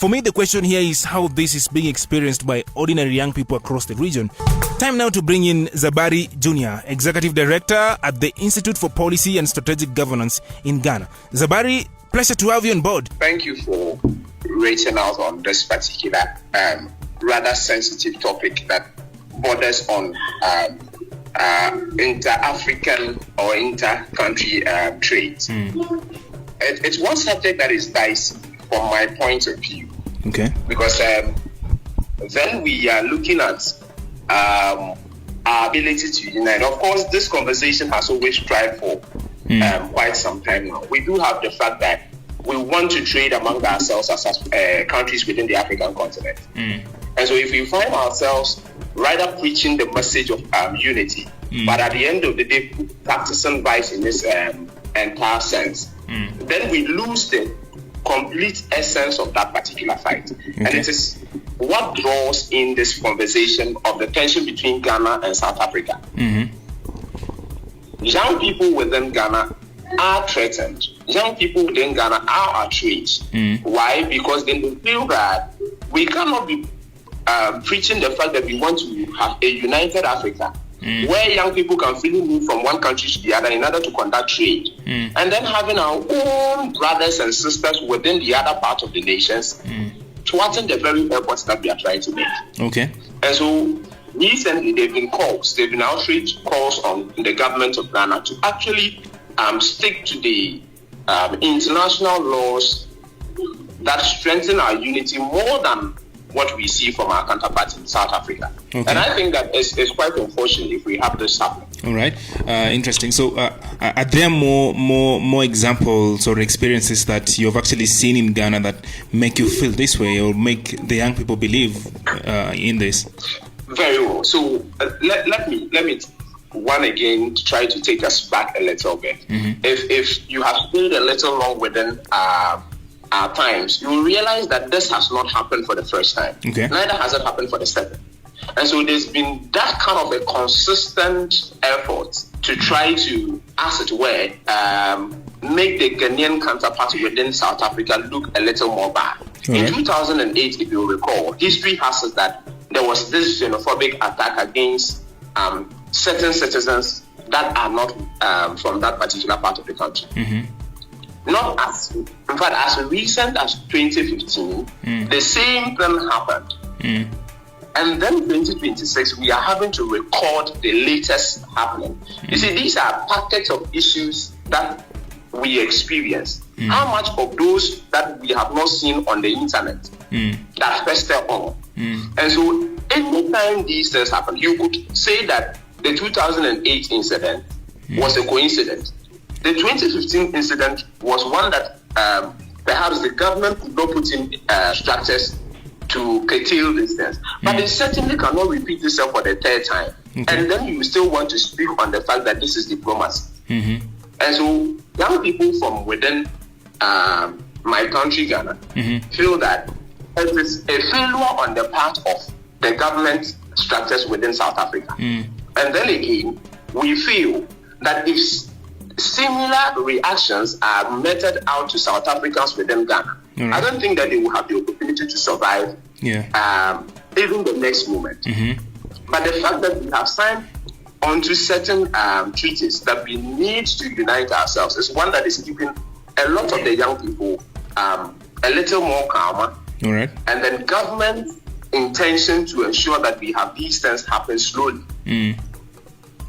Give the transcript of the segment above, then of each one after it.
For me, the question here is how this is being experienced by ordinary young people across the region. Time now to bring in Zabari Jnr., Executive Director at the Institute for Policy and Strategic Governance in Ghana. Zabari, pleasure to have you on board. Thank you for reaching out on this particular rather sensitive topic that borders on inter-African or inter-country trade. It's one subject that is dicey from my point of view. Okay. Because then we are looking at our ability to unite. Of course, this conversation has always tried for quite some time now. We do have the fact that we want to trade among ourselves as countries within the African continent. And so if we find ourselves rather preaching the message of unity, but at the end of the day practicing vice in this entire sense, then we lose the complete essence of that particular fight. Okay. And it is what draws in this conversation of the tension between Ghana and South Africa. Young people within Ghana are threatened. Young people within Ghana are outraged. Why? Because they feel that we cannot be preaching the fact that we want to have a united Africa where young people can freely move from one country to the other in order to conduct trade, and then having our own brothers and sisters within the other part of the nations thwarting the very efforts that we are trying to make. Okay. And so recently there have been outrage calls on the government of Ghana to actually stick to the international laws that strengthen our unity more than what we see from our counterparts in South Africa. Okay. And I think that it's quite unfortunate if we have this happen. All right. Interesting. So are there more examples or experiences that you've actually seen in Ghana that make you feel this way or make the young people believe in this? Very well. So let me one again try to take us back a little bit. If you have stayed a little long within our times, you will realize that this has not happened for the first time. Okay. Neither has it happened for the second. And so there's been that kind of a consistent effort to try to, as it were, make the Ghanaian counterpart within South Africa look a little more bad. In 2008, if you recall, history has it that there was this xenophobic attack against certain citizens that are not from that particular part of the country. Not in fact, as recent as 2015, the same thing happened. And then 2026, we are having to record the latest happening. You see, these are packets of issues that we experience. How much of those that we have not seen on the internet that fester on? And so anytime these things happen, you could say that the 2008 incident was a coincidence. The 2015 incident was one that perhaps the government could not put in structures to curtail these things. But it certainly cannot repeat itself for the third time. And then you still want to speak on the fact that this is diplomacy. And so young people from within my country, Ghana, feel that it is a failure on the part of the government structures within South Africa. And then again, we feel that if similar reactions are meted out to South Africans within Ghana, I don't think that they will have the opportunity to survive even the next moment. But the fact that we have signed onto certain treaties that we need to unite ourselves is one that is keeping a lot of the young people a little more calmer. And then government intention to ensure that we have these things happen slowly.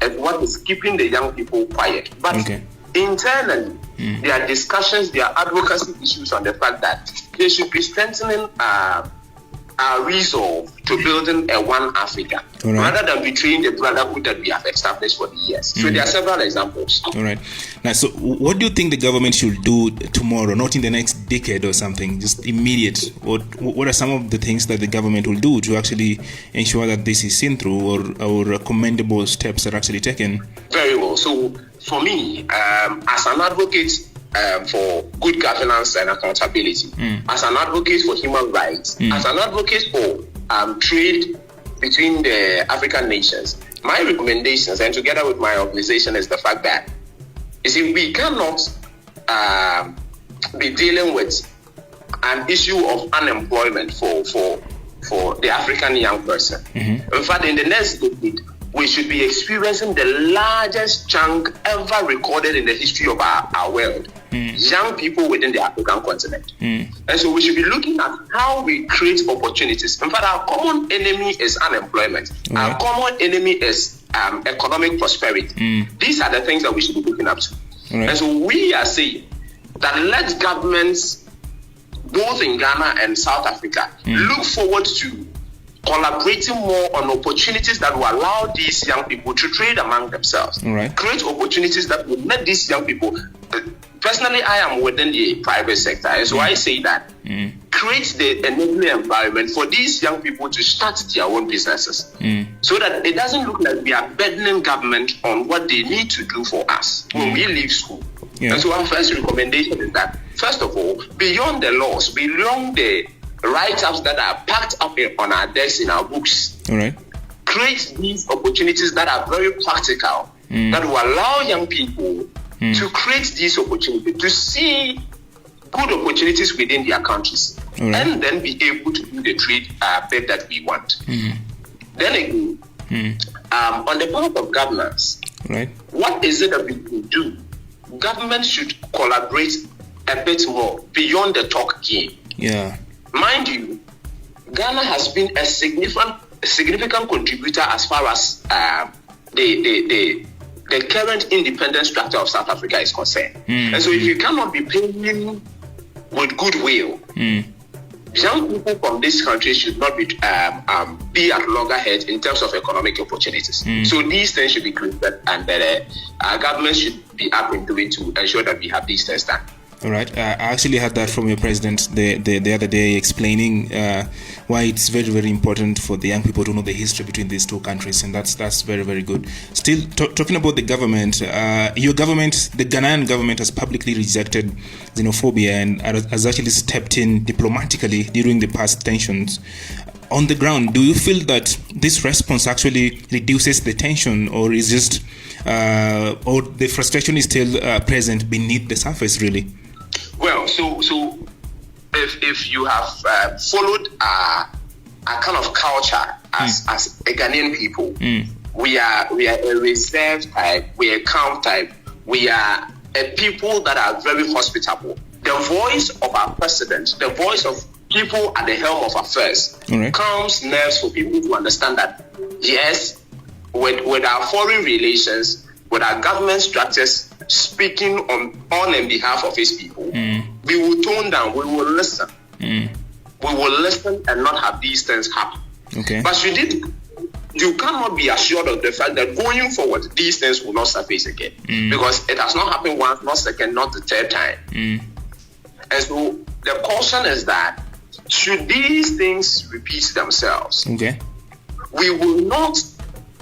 And what is keeping the young people quiet. But internally, there are discussions, there are advocacy issues on the fact that they should be strengthening our resolve to building a one Africa, rather than betraying the brotherhood that we have established for the years. So there are several examples. All right. Now, so what do you think the government should do tomorrow, not in the next decade or something, just immediate? What are some of the things that the government will do to actually ensure that this is seen through or commendable steps are actually taken? Very well. So for me, as an advocate for good governance and accountability, as an advocate for human rights, as an advocate for trade between the African nations, my recommendations, and together with my organization, is the fact that, you see, we cannot be dealing with an issue of unemployment for the African young person. In fact, in the next decade, we should be experiencing the largest chunk ever recorded in the history of our world. Young people within the African continent. And so we should be looking at how we create opportunities. In fact, our common enemy is unemployment. Our common enemy is economic prosperity. These are the things that we should be looking up to. And so we are saying that let governments, both in Ghana and South Africa, look forward to collaborating more on opportunities that will allow these young people to trade among themselves. Create opportunities that will let these young people. Personally, I am within the private sector, and so I say that create the enabling environment for these young people to start their own businesses, so that it doesn't look like we are burdening government on what they need to do for us when we leave school. And so our first recommendation is that, first of all, beyond the laws, beyond the write-ups that are packed up on our desks in our books, create these opportunities that are very practical, that will allow young people to create these opportunities, to see good opportunities within their countries, and then be able to do the trade bed that we want. Then again, on the part of governance, what is it that we can do? Government should collaborate a bit more beyond the talk game. Mind you, Ghana has been a significant contributor as far as the current independent structure of South Africa is concerned. And so if you cannot be paying with goodwill, young people from this country should not be at loggerheads in terms of economic opportunities. So these things should be created, and our government should be up and doing to ensure that we have these things done. All right. I actually heard that from your president the other day, explaining why it's very, very important for the young people to know the history between these two countries, and that's very, very good. Still, talking about the government, your government, the Ghanaian government, has publicly rejected xenophobia and has actually stepped in diplomatically during the past tensions. On the ground, do you feel that this response actually reduces the tension, or is just, or the frustration is still present beneath the surface, really? Well, so if you have followed a kind of culture as a Ghanaian people, we are a reserved type, we are a calm type, we are a people that are very hospitable. The voice of our president, the voice of people at the helm of affairs, calms nerves for people to understand that, yes, with our foreign relations, with our government structures speaking on and behalf of his people, we will tone down, we will listen. We will listen and not have these things happen. But you cannot be assured of the fact that going forward, these things will not surface again. Because it has not happened once, not second, not the third time. And so the caution is that should these things repeat themselves, we will not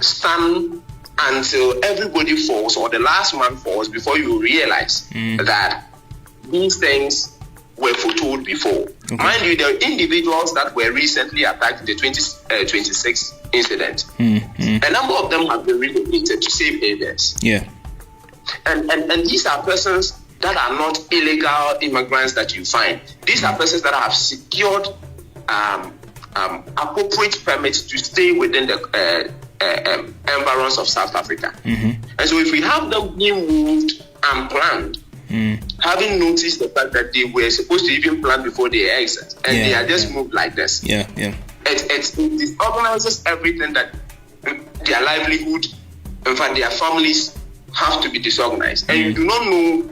stand until everybody falls or the last man falls before you realize that these things were foretold before. Mind you, the individuals that were recently attacked in the 2026 incident, a number of them have been relocated to safe havens. And these are persons that are not illegal immigrants that you find. These are persons that have secured appropriate permits to stay within the environs of South Africa. And so if we have them being moved unplanned, having noticed the fact that they were supposed to even plan before they exit, and they are just moved like this, it disorganizes everything, that their livelihood, in fact their families, have to be disorganized, and you do not know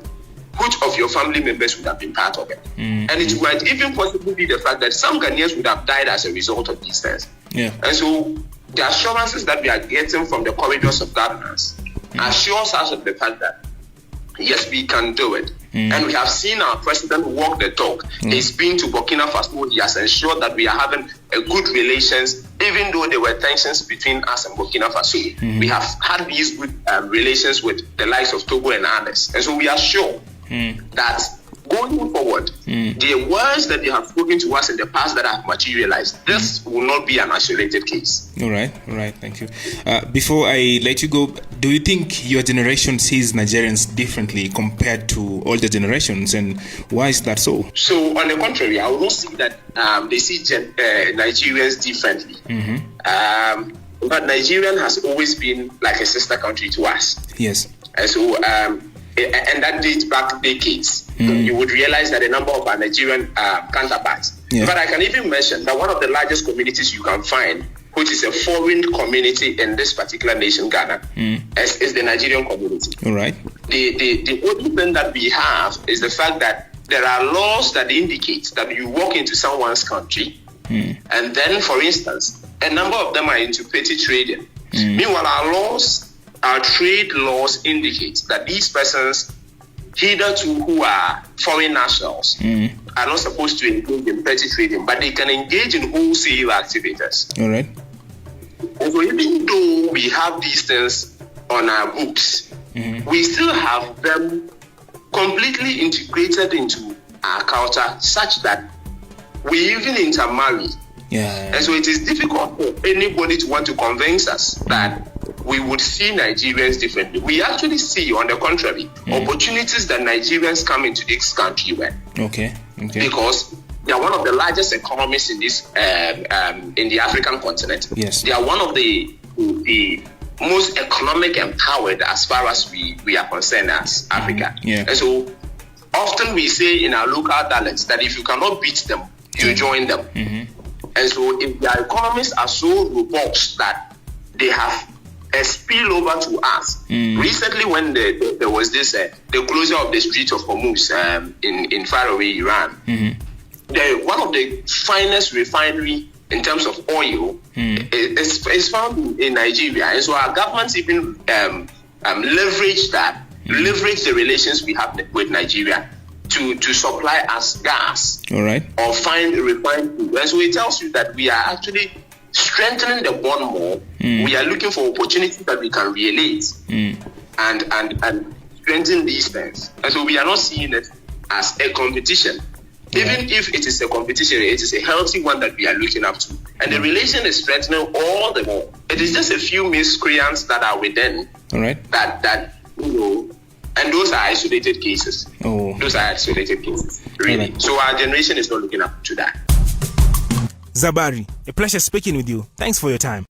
which of your family members would have been part of it. And it might even possibly be the fact that some Ghanaians would have died as a result of these things. And so the assurances that we are getting from the corridors of governance assures us of the fact that yes, we can do it. And we have seen our president walk the talk. He's been to Burkina Faso. He has ensured that we are having a good relations, even though there were tensions between us and Burkina Faso. We have had these good relations with the likes of Togo and others. And so we are sure that going forward, the words that you have spoken to us in the past that have materialized, this will not be an isolated case. All right, thank you. Before I let you go, do you think your generation sees Nigerians differently compared to older generations, and why is that so? So, on the contrary, I will not see that they see Nigerians differently. But Nigeria has always been like a sister country to us. Yes. And so, and that dates back decades. You would realize that a number of our Nigerian counterparts. Yeah. But I can even mention that one of the largest communities you can find, which is a foreign community in this particular nation, Ghana, is the Nigerian community. All right. The only thing that we have is the fact that there are laws that indicate that you walk into someone's country, and then, for instance, a number of them are into petty trading. Meanwhile, our trade laws indicate that these persons, hitherto who are foreign nationals, are not supposed to engage in petty trading, but they can engage in wholesale activities. All right. So even though we have these things on our books, we still have them completely integrated into our culture, such that we even intermarry. Yeah. And so it is difficult for anybody to want to convince us that we would see Nigerians differently. We actually see, on the contrary, opportunities that Nigerians come into this country with. Okay. Because they are one of the largest economies in this in the African continent. Yes. They are one of the most economic empowered as far as we are concerned as Africa. Yeah. And so often we say in our local dialects that if you cannot beat them, you join them. And so if their economies are so robust that they have a spillover to us. Recently, when there was this the closure of the Strait of Hormuz in faraway Iran, one of the finest refinery in terms of oil is found in Nigeria. And so our governments even leverage the relations we have with Nigeria to supply us gas. All right. Or find refined food. And so it tells you that we are actually strengthening the bond more. We are looking for opportunities that we can relate and strengthen these things. And so we are not seeing it as a competition. Even if it is a competition, it is a healthy one that we are looking up to. And the relation is strengthening all the more. It is just a few miscreants that are within. All right. That and those are isolated cases. Those are isolated cases, really. Right. So our generation is not looking up to that. Zabari, a pleasure speaking with you. Thanks for your time.